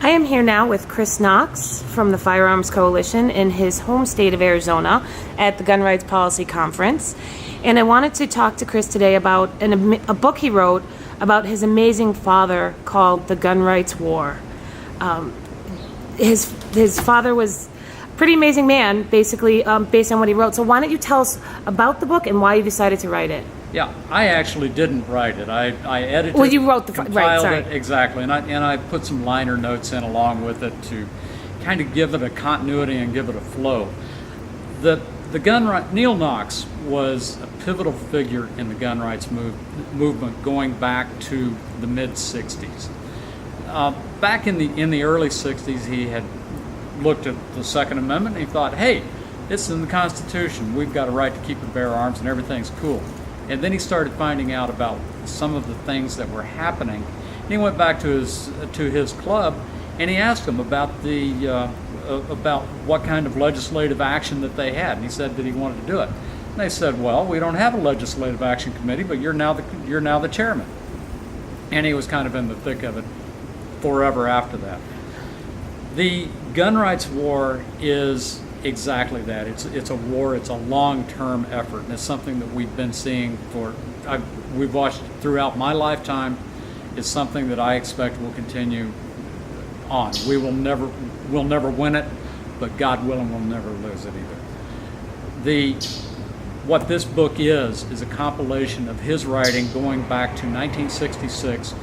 I am here now with Chris Knox from the Firearms Coalition in his home state of Arizona at the Gun Rights Policy Conference. And I wanted to talk to Chris today about a book he wrote about his amazing father called The Gun Rights War. His father was a pretty amazing man, basically, based on what he wrote. So why don't you tell us about the book and why you decided to write it? Yeah, I actually didn't write it. I edited it. Well, you wrote right, sorry. It, exactly, and I put some liner notes in along with it to kind of give it a continuity and give it a flow. The Neal Knox was a pivotal figure in the gun rights movement going back to the mid-'60s. Back in the early '60s, he had looked at the Second Amendment and he thought, hey, it's in the Constitution. We've got a right to keep and bear arms and everything's cool. And then he started finding out about some of the things that were happening. And he went back to his club and he asked them about about what kind of legislative action that they had. And he said that he wanted to do it. And they said, well, we don't have a legislative action committee, but you're now the chairman. And he was kind of in the thick of it forever after that. The gun rights war is exactly that. It's a war. It's a long-term effort, and it's something that we've been seeing we've watched throughout my lifetime. It's something that I expect will continue on. We'll never win it, but God willing, we'll never lose it either. What this book is a compilation of his writing going back to 1966,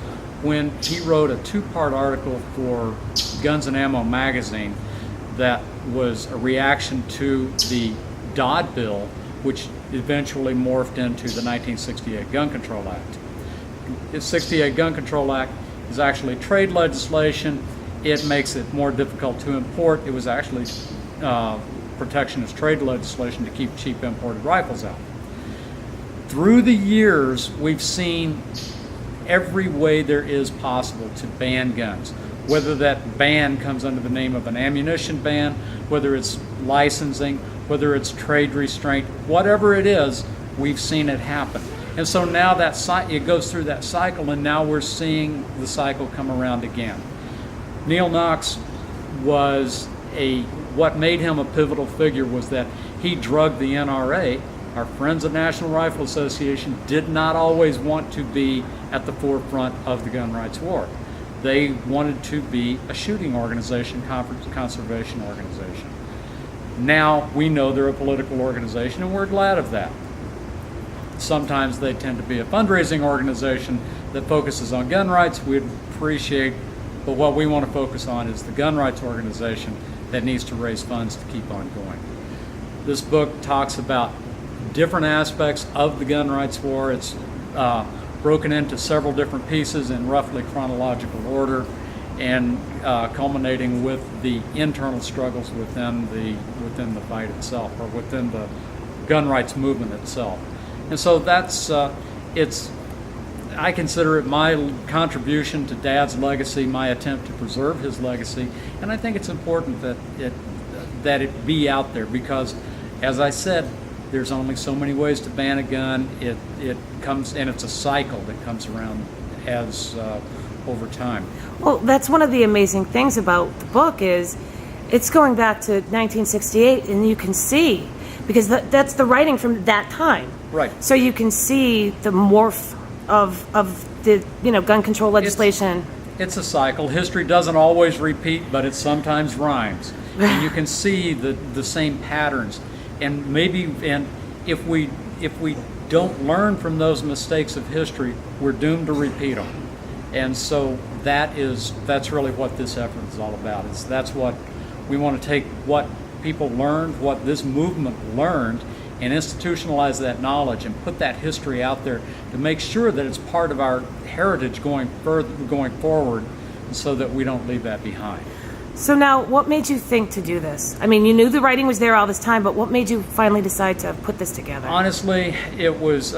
when he wrote a two-part article for Guns and Ammo magazine that was a reaction to the Dodd bill, which eventually morphed into the 1968 Gun Control Act. The 68 Gun Control Act is actually trade legislation. It makes it more difficult to import. It was actually protectionist trade legislation to keep cheap imported rifles out. Through the years, we've seen every way there is possible to ban guns. Whether that ban comes under the name of an ammunition ban, whether it's licensing, whether it's trade restraint, whatever it is, we've seen it happen. And so now it goes through that cycle, and now we're seeing the cycle come around again. Neal Knox what made him a pivotal figure was that he drugged the NRA. Our friends at National Rifle Association did not always want to be at the forefront of the gun rights war. They wanted to be a shooting organization, conservation organization. Now we know they're a political organization, and we're glad of that. Sometimes they tend to be a fundraising organization that focuses on gun rights. We'd appreciate, but what we want to focus on is the gun rights organization that needs to raise funds to keep on going. This book talks about different aspects of the gun rights war. It's broken into several different pieces in roughly chronological order, and culminating with the internal struggles within the fight itself, or within the gun rights movement itself. And so that's I consider it my contribution to Dad's legacy, my attempt to preserve his legacy, and I think it's important that it be out there, because, as I said, there's only so many ways to ban a gun. It comes, and it's a cycle that comes around as over time. Well, that's one of the amazing things about the book is it's going back to 1968, and you can see, because that's the writing from that time. Right. So you can see the morph of the gun control legislation. It's a cycle. History doesn't always repeat, but it sometimes rhymes, and you can see the same patterns. And if we don't learn from those mistakes of history, we're doomed to repeat them. And so that's really what this effort is all about. That's what we want to take, what people learned, what this movement learned, and institutionalize that knowledge and put that history out there to make sure that it's part of our heritage going forward, so that we don't leave that behind. So now, what made you think to do this? I mean, you knew the writing was there all this time, but what made you finally decide to put this together? Honestly, it was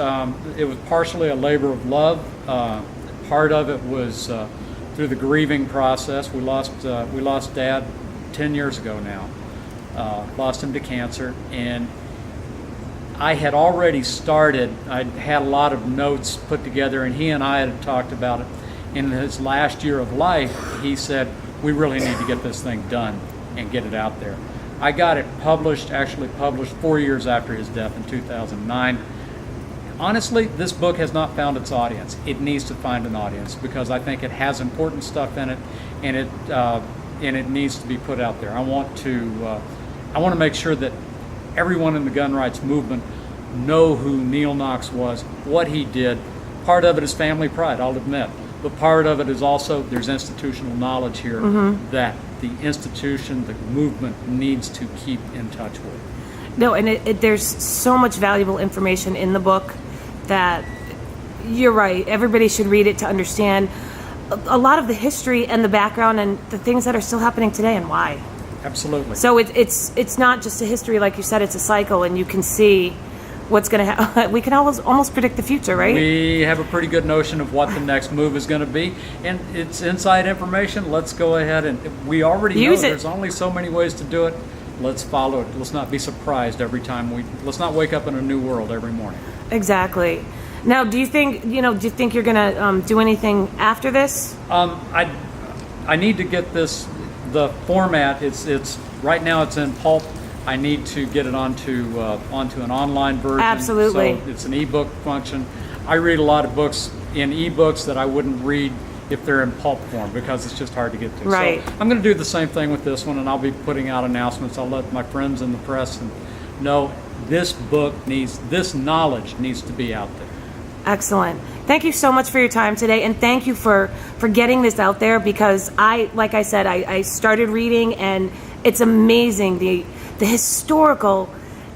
partially a labor of love. Part of it was through the grieving process. We lost Dad 10 years ago now. Lost him to cancer, and I had already started. I had a lot of notes put together, and he and I had talked about it. In his last year of life, he said, we really need to get this thing done and get it out there. I got it actually published 4 years after his death in 2009. Honestly, this book has not found its audience. It needs to find an audience because I think it has important stuff in it, and it needs to be put out there. I want to make sure that everyone in the gun rights movement know who Neal Knox was, what he did. Part of it is family pride, I'll admit, but part of it is also there's institutional knowledge here that the institution, the movement needs to keep in touch with. No, and there's so much valuable information in the book that you're right. Everybody should read it to understand a lot of the history and the background and the things that are still happening today and why. Absolutely. So it's not just a history, like you said, it's a cycle, and you can see what's going to happen. We can almost predict the future, right? We have a pretty good notion of what the next move is going to be, and it's inside information. Let's go ahead and we already know there's only so many ways to do it. Let's follow it. Let's not be surprised every time let's not wake up in a new world every morning. Exactly. Now, do you think you're going to do anything after this? I need to get the format. It's right now it's in pulp. I need to get it onto an online version. Absolutely. So it's an ebook function. I read a lot of books in ebooks that I wouldn't read if they're in pulp form because it's just hard to get to. Right. So I'm going to do the same thing with this one, and I'll be putting out announcements. I'll let my friends in the press know this knowledge needs to be out there. Excellent. Thank you so much for your time today, and thank you for getting this out there because like I said, I started reading, and it's amazing the historical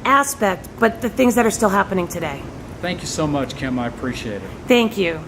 aspect, but the things that are still happening today. Thank you so much, Kim. I appreciate it. Thank you.